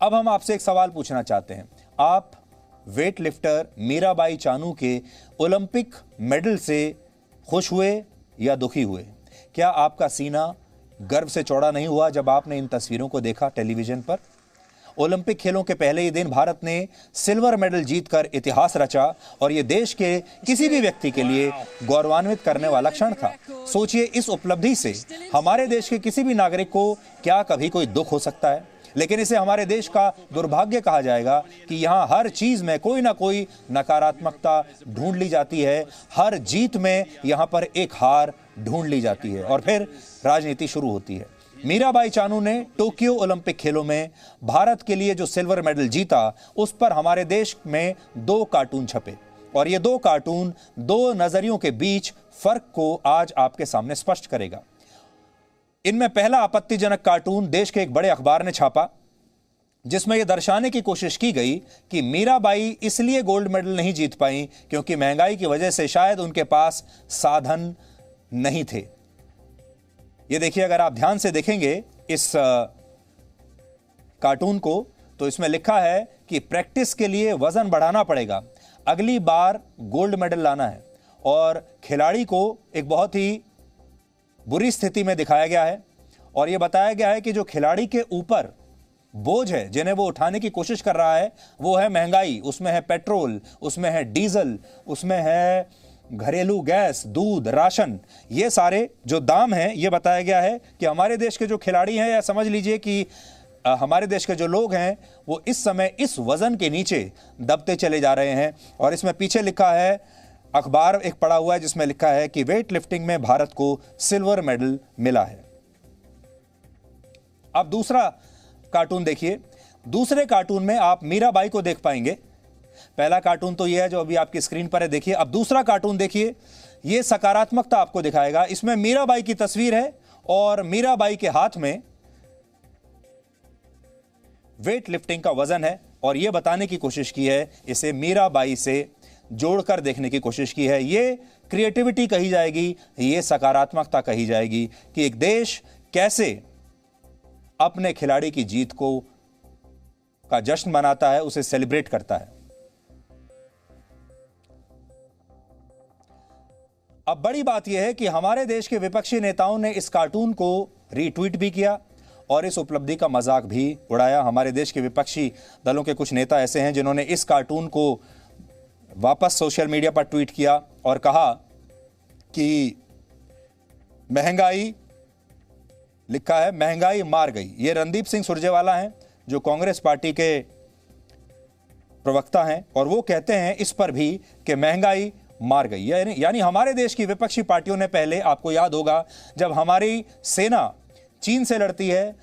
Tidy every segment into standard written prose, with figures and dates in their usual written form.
अब हम आपसे एक सवाल पूछना चाहते हैं। आप वेट लिफ्टर मीराबाई चानू के ओलंपिक मेडल से खुश हुए या दुखी हुए? क्या आपका सीना गर्व से चौड़ा नहीं हुआ जब आपने इन तस्वीरों को देखा टेलीविजन पर? ओलंपिक खेलों के पहले ही दिन भारत ने सिल्वर मेडल जीतकर इतिहास रचा और यह देश के किसी भी व्यक्ति के लिए गौरवान्वित करने वाला क्षण था। सोचिए, इस उपलब्धि से हमारे देश के किसी भी नागरिक को क्या कभी कोई दुख हो सकता है? लेकिन इसे हमारे देश का दुर्भाग्य कहा जाएगा कि यहाँ हर चीज में कोई ना कोई नकारात्मकता ढूंढ ली जाती है। हर जीत में यहाँ पर एक हार ढूंढ ली जाती है और फिर राजनीति शुरू होती है। मीराबाई चानू ने टोक्यो ओलंपिक खेलों में भारत के लिए जो सिल्वर मेडल जीता, उस पर हमारे देश में 2 कार्टून छपे और ये 2 कार्टून 2 नजरियों के बीच फर्क को आज आपके सामने स्पष्ट करेगा। इनमें पहला आपत्तिजनक कार्टून देश के एक बड़े अखबार ने छापा, जिसमें यह दर्शाने की कोशिश की गई कि मीराबाई इसलिए गोल्ड मेडल नहीं जीत पाई क्योंकि महंगाई की वजह से शायद उनके पास साधन नहीं थे। ये देखिए, अगर आप ध्यान से देखेंगे इस कार्टून को, तो इसमें लिखा है कि प्रैक्टिस के लिए वजन बढ़ाना पड़ेगा, अगली बार गोल्ड मेडल लाना है। और खिलाड़ी को एक बहुत ही बुरी स्थिति में दिखाया गया है और यह बताया गया है कि जो खिलाड़ी के ऊपर बोझ है, जिन्हें वो उठाने की कोशिश कर रहा है, वो है महंगाई। उसमें है पेट्रोल, उसमें है डीजल, उसमें है घरेलू गैस, दूध, राशन। ये सारे जो दाम हैं, ये बताया गया है कि हमारे देश के जो खिलाड़ी हैं, या समझ लीजिए कि हमारे देश के जो लोग हैं, वो इस समय इस वजन के नीचे दबते चले जा रहे हैं। और इसमें पीछे लिखा है, अखबार एक पड़ा हुआ है जिसमें लिखा है कि वेट लिफ्टिंग में भारत को सिल्वर मेडल मिला है। अब दूसरा कार्टून देखिए। दूसरे कार्टून में आप मीराबाई को देख पाएंगे। पहला कार्टून तो यह है जो अभी आपकी स्क्रीन पर है, देखिए। अब दूसरा कार्टून देखिए, यह सकारात्मकता आपको दिखाएगा। इसमें मीराबाई की तस्वीर है और मीराबाई के हाथ में वेट लिफ्टिंग का वजन है और यह बताने की कोशिश की है, इसे मीराबाई से जोड़कर देखने की कोशिश की है। यह क्रिएटिविटी कही जाएगी, यह सकारात्मकता कही जाएगी कि एक देश कैसे अपने खिलाड़ी की जीत का जश्न मनाता है, उसे सेलिब्रेट करता है। अब बड़ी बात यह है कि हमारे देश के विपक्षी नेताओं ने इस कार्टून को रीट्वीट भी किया और इस उपलब्धि का मजाक भी उड़ाया। हमारे देश के विपक्षी दलों के कुछ नेता ऐसे हैं जिन्होंने इस कार्टून को वापस सोशल मीडिया पर ट्वीट किया और कहा कि महंगाई, लिखा है, महंगाई मार गई। ये रणदीप सिंह सुरजेवाला हैं जो कांग्रेस पार्टी के प्रवक्ता हैं और वो कहते हैं इस पर भी कि महंगाई मार गई। यानी हमारे देश की विपक्षी पार्टियों ने पहले, आपको याद होगा, जब हमारी सेना चीन से लड़ती है,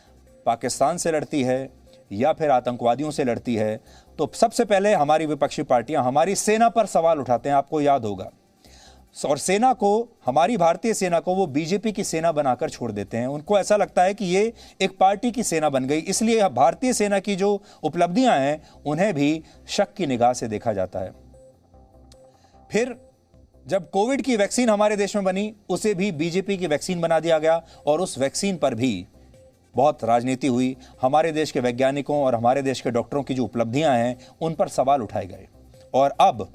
पाकिस्तान से लड़ती है या फिर आतंकवादियों से लड़ती है, तो सबसे पहले हमारी विपक्षी पार्टियां हमारी सेना पर सवाल उठाते हैं, आपको याद होगा। और सेना को, हमारी भारतीय सेना को वो बीजेपी की सेना बनाकर छोड़ देते हैं। उनको ऐसा लगता है कि ये एक पार्टी की सेना बन गई, इसलिए भारतीय सेना की जो उपलब्धियां हैं उन्हें भी शक की निगाह से देखा जाता है। फिर जब कोविड की वैक्सीन हमारे देश में बनी, उसे भी बीजेपी की वैक्सीन बना दिया गया और उस वैक्सीन पर भी बहुत राजनीति हुई। हमारे देश के वैज्ञानिकों और हमारे देश के डॉक्टरों की जो उपलब्धियां हैं, उन पर सवाल उठाए गए। और अब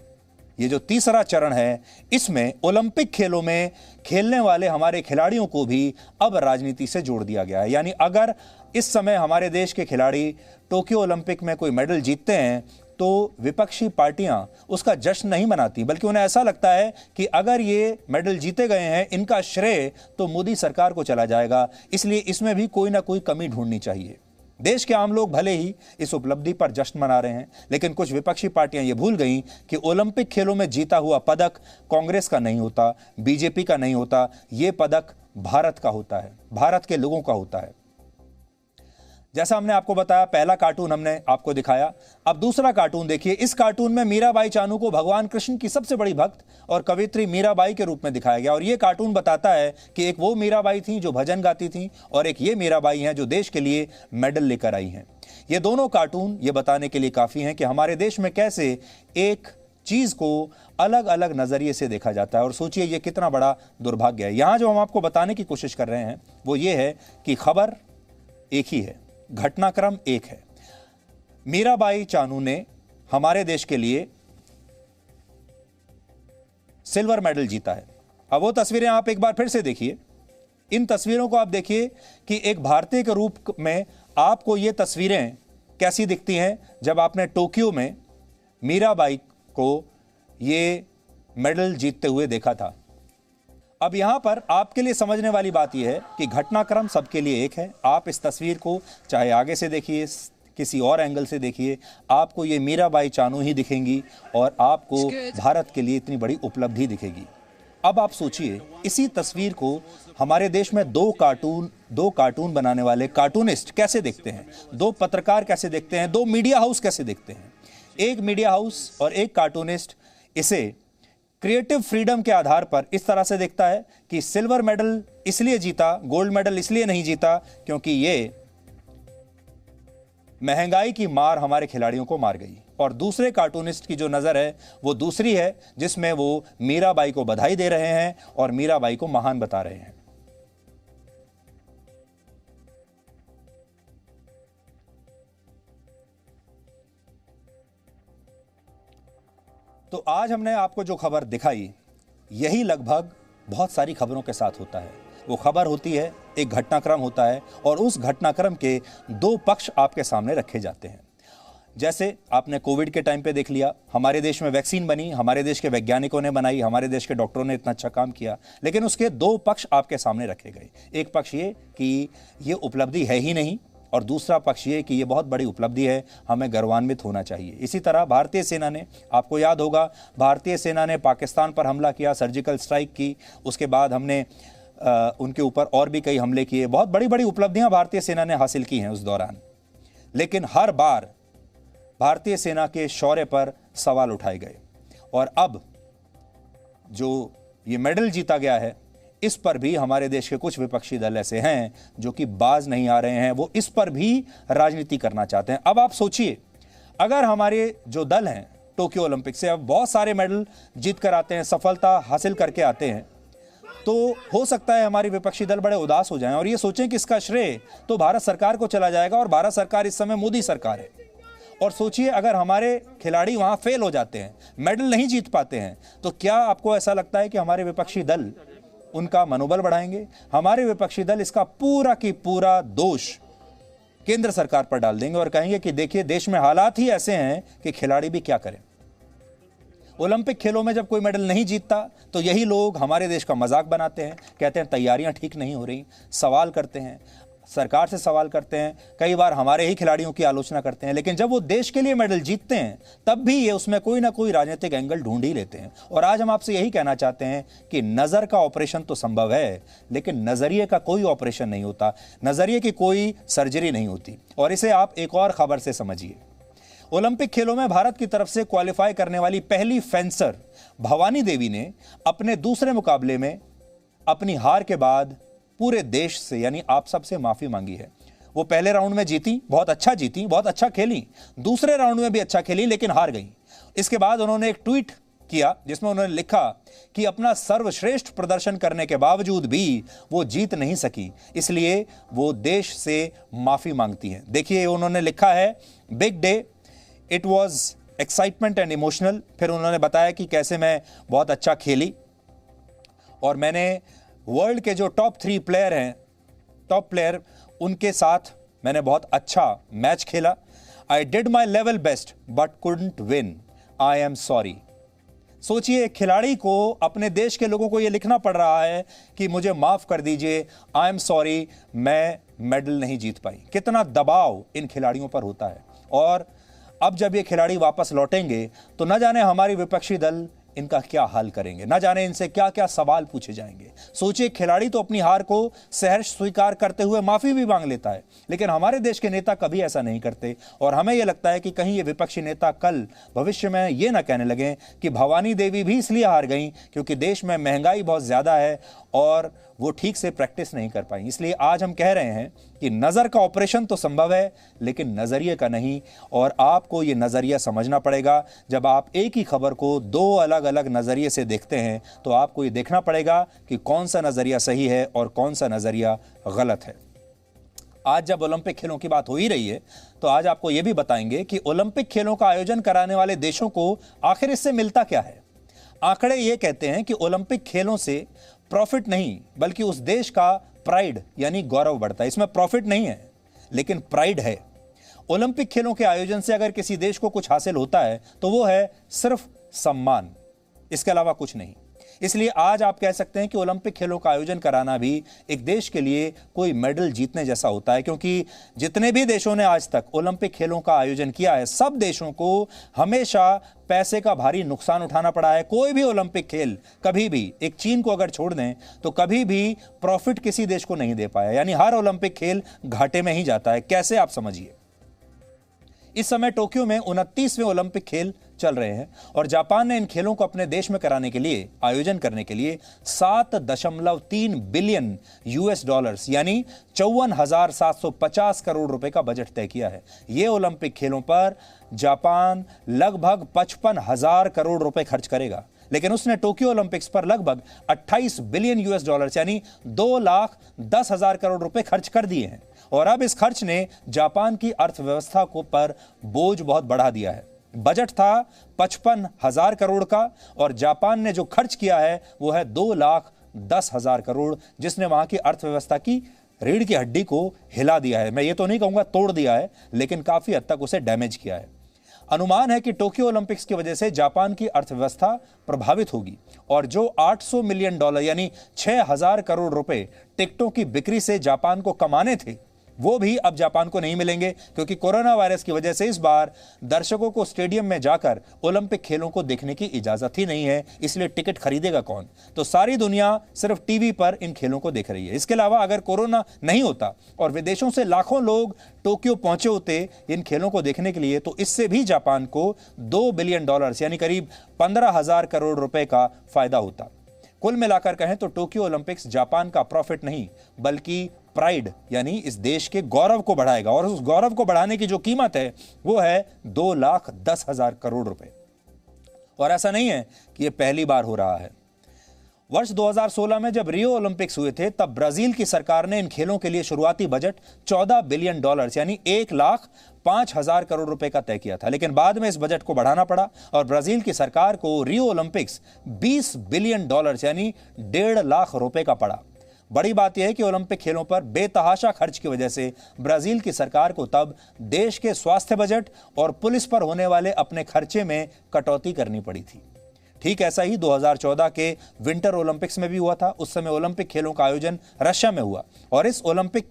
ये जो तीसरा चरण है, इसमें ओलंपिक खेलों में खेलने वाले हमारे खिलाड़ियों को भी अब राजनीति से जोड़ दिया गया है। यानी अगर इस समय हमारे देश के खिलाड़ी टोक्यो ओलंपिक में कोई मेडल जीतते हैं, तो विपक्षी पार्टियां उसका जश्न नहीं मनाती, बल्कि उन्हें ऐसा लगता है कि अगर ये मेडल जीते गए हैं, इनका श्रेय तो मोदी सरकार को चला जाएगा, इसलिए इसमें भी कोई ना कोई कमी ढूंढनी चाहिए। देश के आम लोग भले ही इस उपलब्धि पर जश्न मना रहे हैं, लेकिन कुछ विपक्षी पार्टियां ये भूल गईं कि ओलंपिक खेलों में जीता हुआ पदक कांग्रेस का नहीं होता, बीजेपी का नहीं होता, ये पदक भारत का होता है, भारत के लोगों का होता है। जैसा हमने आपको बताया, पहला कार्टून हमने आपको दिखाया। अब दूसरा कार्टून देखिए। इस कार्टून में मीराबाई चानू को भगवान कृष्ण की सबसे बड़ी भक्त और कवियत्री मीराबाई के रूप में दिखाया गया और यह कार्टून बताता है कि एक वो मीराबाई थी जो भजन गाती थी और एक ये मीराबाई हैं जो देश के लिए मेडल लेकर आई हैं। ये दोनों कार्टून ये बताने के लिए काफी हैं कि हमारे देश में कैसे एक चीज को अलग अलग नजरिए से देखा जाता है। और सोचिए ये कितना बड़ा दुर्भाग्य है। यहां जो हम आपको बताने की कोशिश कर रहे हैं वो ये है कि खबर एक ही है, घटनाक्रम एक है। मीराबाई चानू ने हमारे देश के लिए सिल्वर मेडल जीता है। अब वो तस्वीरें आप एक बार फिर से देखिए। इन तस्वीरों को आप देखिए कि एक भारतीय के रूप में आपको ये तस्वीरें कैसी दिखती हैं जब आपने टोक्यो में मीराबाई को ये मेडल जीतते हुए देखा था। अब यहां पर आपके लिए समझने वाली बात यह है कि घटनाक्रम सबके लिए एक है। आप इस तस्वीर को चाहे आगे से देखिए, किसी और एंगल से देखिए, आपको ये मीराबाई चानू ही दिखेंगी और आपको भारत के लिए इतनी बड़ी उपलब्धि दिखेगी। अब आप सोचिए, इसी तस्वीर को हमारे देश में दो कार्टून बनाने वाले कार्टूनिस्ट कैसे देखते हैं, दो पत्रकार कैसे देखते हैं, दो मीडिया हाउस कैसे देखते हैं। एक मीडिया हाउस और एक कार्टूनिस्ट इसे क्रिएटिव फ्रीडम के आधार पर इस तरह से देखता है कि सिल्वर मेडल इसलिए जीता, गोल्ड मेडल इसलिए नहीं जीता क्योंकि ये महंगाई की मार हमारे खिलाड़ियों को मार गई। और दूसरे कार्टूनिस्ट की जो नजर है वो दूसरी है, जिसमें वो मीराबाई को बधाई दे रहे हैं और मीराबाई को महान बता रहे हैं। तो आज हमने आपको जो खबर दिखाई, यही लगभग बहुत सारी खबरों के साथ होता है। वो खबर होती है, एक घटनाक्रम होता है और उस घटनाक्रम के दो पक्ष आपके सामने रखे जाते हैं। जैसे आपने कोविड के टाइम पे देख लिया, हमारे देश में वैक्सीन बनी, हमारे देश के वैज्ञानिकों ने बनाई, हमारे देश के डॉक्टरों ने इतना अच्छा काम किया, लेकिन उसके दो पक्ष आपके सामने रखे गए। एक पक्ष ये कि ये उपलब्धि है ही नहीं, और दूसरा पक्ष ये कि ये बहुत बड़ी उपलब्धि है, हमें गर्वान्वित होना चाहिए। इसी तरह भारतीय सेना ने, आपको याद होगा, भारतीय सेना ने पाकिस्तान पर हमला किया, सर्जिकल स्ट्राइक की, उसके बाद हमने उनके ऊपर और भी कई हमले किए। बहुत बड़ी बड़ी उपलब्धियां भारतीय सेना ने हासिल की हैं उस दौरान, लेकिन हर बार भारतीय सेना के शौर्य पर सवाल उठाए गए। और अब जो ये मेडल जीता गया है, इस पर भी हमारे देश के कुछ विपक्षी दल ऐसे हैं जो कि बाज नहीं आ रहे हैं, वो इस पर भी राजनीति करना चाहते हैं। अब आप सोचिए, अगर हमारे जो दल हैं टोक्यो ओलंपिक से अब बहुत सारे मेडल जीत कर आते हैं, सफलता हासिल करके आते हैं, तो हो सकता है हमारे विपक्षी दल बड़े उदास हो जाएं और ये सोचें कि इसका श्रेय तो भारत सरकार को चला जाएगा, और भारत सरकार इस समय मोदी सरकार है। और सोचिए, अगर हमारे खिलाड़ी वहां फेल हो जाते हैं, मेडल नहीं जीत पाते हैं, तो क्या आपको ऐसा लगता है कि हमारे विपक्षी दल उनका मनोबल बढ़ाएंगे? हमारे विपक्षी दल इसका पूरा की पूरा दोष केंद्र सरकार पर डाल देंगे और कहेंगे कि देखिए, देश में हालात ही ऐसे हैं कि खिलाड़ी भी क्या करें। ओलंपिक खेलों में जब कोई मेडल नहीं जीतता तो यही लोग हमारे देश का मजाक बनाते हैं, कहते हैं तैयारियां ठीक नहीं हो रही, सवाल करते हैं, सरकार से सवाल करते हैं, कई बार हमारे ही खिलाड़ियों की आलोचना करते हैं। लेकिन जब वो देश के लिए मेडल जीतते हैं तब भी ये उसमें कोई ना कोई राजनीतिक एंगल ढूंढ ही लेते हैं। और आज हम आपसे यही कहना चाहते हैं कि नज़र का ऑपरेशन तो संभव है, लेकिन नज़रिए का कोई ऑपरेशन नहीं होता, नज़रिए की कोई सर्जरी नहीं होती। और इसे आप एक और खबर से समझिए। ओलंपिक खेलों में भारत की तरफ से क्वालिफाई करने वाली पहली फेंसर भवानी देवी ने अपने दूसरे मुकाबले में अपनी हार के बाद पूरे देश से, यानी आप सबसे माफी मांगी है। वो पहले राउंड में जीती, बहुत अच्छा खेली, दूसरे राउंड में भी अच्छा खेली, लेकिन हार गई। इसके बाद उन्होंने एक ट्वीट किया जिसमें उन्होंने लिखा कि अपना सर्वश्रेष्ठ प्रदर्शन करने के बावजूद भी वो जीत नहीं सकी, इसलिए वो देश से माफी मांगती हैं। देखिए, उन्होंने लिखा है, big day, it was excitement and emotional. फिर उन्होंने बताया कि कैसे मैं बहुत अच्छा खेली और मैंने वर्ल्ड के जो टॉप 3 प्लेयर हैं, टॉप प्लेयर, उनके साथ मैंने बहुत अच्छा मैच खेला। I did my level best but couldn't win, I am sorry. सोचिए, एक खिलाड़ी को, अपने देश के लोगों को यह लिखना पड़ रहा है कि मुझे माफ कर दीजिए, आई एम सॉरी, मैं मेडल नहीं जीत पाई। कितना दबाव इन खिलाड़ियों पर होता है। और अब जब ये खिलाड़ी वापस लौटेंगे तो न जाने हमारी विपक्षी दल इनका क्या हाल करेंगे, न जाने इनसे क्या क्या सवाल पूछे जाएंगे। सोचिए, खिलाड़ी तो अपनी हार को सहर्ष स्वीकार करते हुए माफी भी मांग लेता है, लेकिन हमारे देश के नेता कभी ऐसा नहीं करते। और हमें यह लगता है कि कहीं ये विपक्षी नेता कल भविष्य में ये ना कहने लगे कि भवानी देवी भी इसलिए हार गई क्योंकि देश में महंगाई बहुत ज्यादा है और वो ठीक से प्रैक्टिस नहीं कर पाई। इसलिए आज हम कह रहे हैं कि नज़र का ऑपरेशन तो संभव है, लेकिन नज़रिए का नहीं। और आपको ये नज़रिया समझना पड़ेगा। जब आप एक ही खबर को दो अलग अलग नज़रिए से देखते हैं तो आपको ये देखना पड़ेगा कि कौन सा नज़रिया सही है और कौन सा नज़रिया गलत है। आज जब ओलंपिक खेलों की बात हो ही रही है तो आज आपको यह भी बताएंगे कि ओलंपिक खेलों का आयोजन कराने वाले देशों को आखिर इससे मिलता क्या है। आंकड़े यह कहते हैं कि ओलंपिक खेलों से प्रॉफिट नहीं बल्कि उस देश का प्राइड यानी गौरव बढ़ता है। इसमें प्रॉफिट नहीं है लेकिन प्राइड है। ओलंपिक खेलों के आयोजन से अगर किसी देश को कुछ हासिल होता है तो वो है सिर्फ सम्मान, इसके अलावा कुछ नहीं। इसलिए आज आप कह सकते हैं कि ओलंपिक खेलों का आयोजन कराना भी एक देश के लिए कोई मेडल जीतने जैसा होता है, क्योंकि जितने भी देशों ने आज तक ओलंपिक खेलों का आयोजन किया है सब देशों को हमेशा पैसे का भारी नुकसान उठाना पड़ा है। कोई भी ओलंपिक खेल कभी भी, एक चीन को अगर छोड़ दें तो कभी भी प्रॉफिट किसी देश को नहीं दे पाया, यानी हर ओलंपिक खेल घाटे में ही जाता है। कैसे, आप समझिए। इस समय टोक्यो में 29वें ओलंपिक खेल चल रहे हैं और जापान ने इन खेलों को अपने देश में कराने के लिए, आयोजन करने के लिए 7.3 बिलियन यूएस डॉलर्स यानी 54,750 करोड़ रुपए का बजट तय किया है। यह ओलंपिक खेलों पर जापान लगभग 55,000 करोड़ रुपए खर्च करेगा, लेकिन उसने टोक्यो ओलंपिक्स पर लगभग 28 बिलियन यूएस डॉलर्स यानी 2,10,000 करोड़ रुपए खर्च कर दिए हैं। और अब इस खर्च ने जापान की अर्थव्यवस्था को पर बोझ बहुत बढ़ा दिया है। बजट था 55,000 करोड़ का और जापान ने जो खर्च किया है वो है 2,10,000 करोड़, जिसने वहां की अर्थव्यवस्था की रीढ़ की हड्डी को हिला दिया है। मैं ये तो नहीं कहूंगा तोड़ दिया है, लेकिन काफी हद तक उसे डैमेज किया है। अनुमान है कि टोक्यो ओलंपिक्स की वजह से जापान की अर्थव्यवस्था प्रभावित होगी और जो 800 मिलियन डॉलर यानी 6,000 करोड़ रुपए टिकटों की बिक्री से जापान को कमाने थे वो भी अब जापान को नहीं मिलेंगे, क्योंकि कोरोना वायरस की वजह से इस बार दर्शकों को स्टेडियम में जाकर ओलंपिक खेलों को देखने की इजाजत ही नहीं है। इसलिए टिकट खरीदेगा कौन? तो सारी दुनिया सिर्फ टीवी पर इन खेलों को देख रही है। इसके अलावा अगर कोरोना नहीं होता और विदेशों से लाखों लोग टोक्यो पहुंचे होते इन खेलों को देखने के लिए, तो इससे भी जापान को 2 बिलियन डॉलर्स यानी करीब 15,000 करोड़ रुपए का फायदा होता। कुल मिलाकर कहें तो टोक्यो ओलंपिक्स जापान का प्रॉफिट नहीं बल्कि प्राइड यानी इस देश के गौरव को बढ़ाएगा, और उस गौरव को बढ़ाने की जो कीमत है वो है 2,10,000 करोड़ रुपए। और ऐसा नहीं है कि यह पहली बार हो रहा है। वर्ष 2016 में जब रियो ओलंपिक्स हुए थे तब ब्राजील की सरकार ने इन खेलों के लिए शुरुआती बजट 14 बिलियन डॉलर्स यानी 1,05,000 करोड़ रुपए का तय किया था, लेकिन बाद में इस बजट को बढ़ाना पड़ा और ब्राजील की सरकार को रियो ओलंपिक्स 20 बिलियन डॉलर्स यानी 1.5 लाख रुपए का पड़ा। बड़ी बात यह है कि ओलंपिक खेलों पर बेतहाशा खर्च की वजह से ब्राजील की सरकार को तब देश के स्वास्थ्य बजट और पुलिस पर होने वाले अपने खर्चे में कटौती करनी पड़ी थी। ठीक ऐसा ही 2014 के विंटर ओलंपिक्स में भी हुआ था। उस समय ओलंपिक खेलों का आयोजन रशिया में हुआ और इस ओलंपिक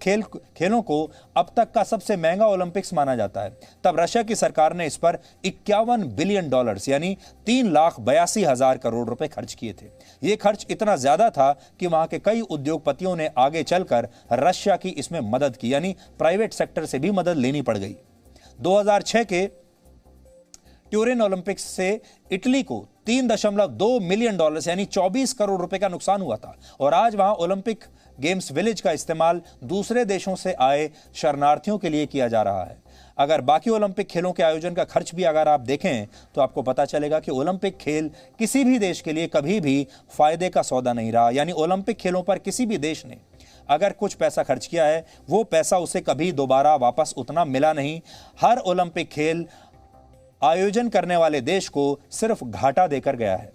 खेलों को अब तक का सबसे महंगा ओलंपिक्स माना जाता है। तब रशिया की सरकार ने इस पर 51 बिलियन डॉलर्स यानी 3,82,000 करोड़ रुपए खर्च किए थे। यह खर्च इतना ज्यादा था कि वहां के कई उद्योगपतियों ने आगे चलकर रशिया की इसमें मदद की, यानी प्राइवेट सेक्टर से भी मदद लेनी पड़ गई। 2006 के ट्यूरिन ओलंपिक्स से इटली को 3.2 मिलियन डॉलर्स यानी 24 करोड़ रुपए का नुकसान हुआ था और आज वहां ओलंपिक गेम्स विलेज का इस्तेमाल दूसरे देशों से आए शरणार्थियों के लिए किया जा रहा है। अगर बाकी ओलंपिक खेलों के आयोजन का खर्च भी अगर आप देखें तो आपको पता चलेगा कि ओलंपिक खेल किसी भी देश के लिए कभी भी फायदे का सौदा नहीं रहा। यानी ओलंपिक खेलों पर किसी भी देश ने अगर कुछ पैसा खर्च किया है वो पैसा उसे कभी दोबारा वापस उतना मिला नहीं। हर ओलंपिक खेल आयोजन करने वाले देश को सिर्फ घाटा देकर गया है।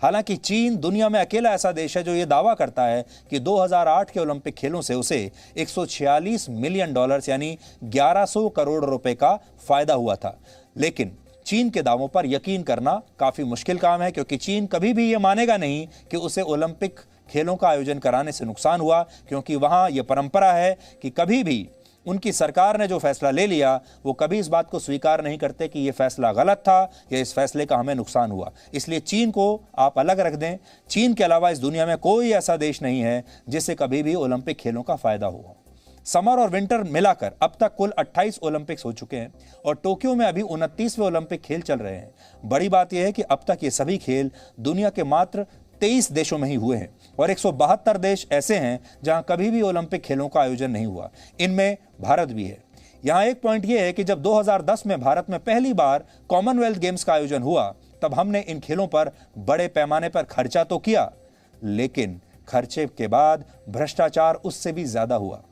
हालांकि चीन दुनिया में अकेला ऐसा देश है जो यह दावा करता है कि 2008 के ओलंपिक खेलों से उसे 146 मिलियन डॉलर्स यानी 1100 करोड़ रुपए का फायदा हुआ था। लेकिन चीन के दावों पर यकीन करना काफी मुश्किल काम है, क्योंकि चीन कभी भी यह मानेगा नहीं कि उसे ओलंपिक खेलों का आयोजन कराने से नुकसान हुआ, क्योंकि वहां यह परंपरा है कि कभी भी उनकी सरकार ने जो फैसला ले लिया वो कभी इस बात को स्वीकार नहीं करते कि यह फैसला गलत था या इस फैसले का हमें नुकसान हुआ। इसलिए चीन को आप अलग रख दें। चीन के अलावा इस दुनिया में कोई ऐसा देश नहीं है जिससे कभी भी ओलंपिक खेलों का फायदा हुआ। समर और विंटर मिलाकर अब तक कुल 28 ओलंपिक्स हो चुके हैं और टोक्यो में अभी 29वें ओलंपिक खेल चल रहे हैं। बड़ी बात यह है कि अब तक ये सभी खेल दुनिया के मात्र 23 देशों में ही हुए हैं और 172 देश ऐसे हैं जहां कभी भी ओलंपिक खेलों का आयोजन नहीं हुआ। इनमें भारत भी है। यहां एक पॉइंट यह है कि जब 2010 में भारत में पहली बार कॉमनवेल्थ गेम्स का आयोजन हुआ तब हमने इन खेलों पर बड़े पैमाने पर खर्चा तो किया, लेकिन खर्चे के बाद भ्रष्टाचार उससे भी ज्यादा हुआ।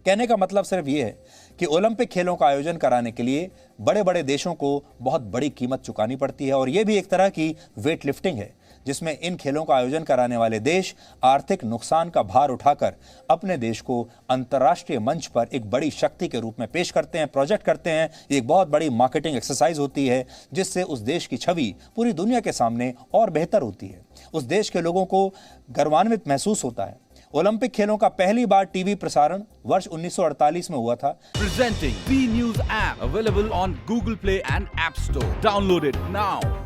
कहने का मतलब सिर्फ ये है कि ओलंपिक खेलों का आयोजन कराने के लिए बड़े बड़े देशों को बहुत बड़ी कीमत चुकानी पड़ती है और यह भी एक तरह की वेट लिफ्टिंग है जिसमें इन खेलों का आयोजन कराने वाले देश आर्थिक नुकसान का भार उठाकर अपने देश को अंतर्राष्ट्रीय मंच पर एक बड़ी शक्ति के रूप में पेश करते हैं, प्रोजेक्ट करते हैं। ये एक बहुत बड़ी मार्केटिंग एक्सरसाइज होती है जिससे उस देश की छवि पूरी दुनिया के सामने और बेहतर होती है। उस देश के लोगों को गर्वान्वित महसूस होता है। ओलंपिक खेलों का पहली बार टीवी प्रसारण वर्ष 1948 में हुआ था। Presenting B News app available on Google Play and App Store. Download it now.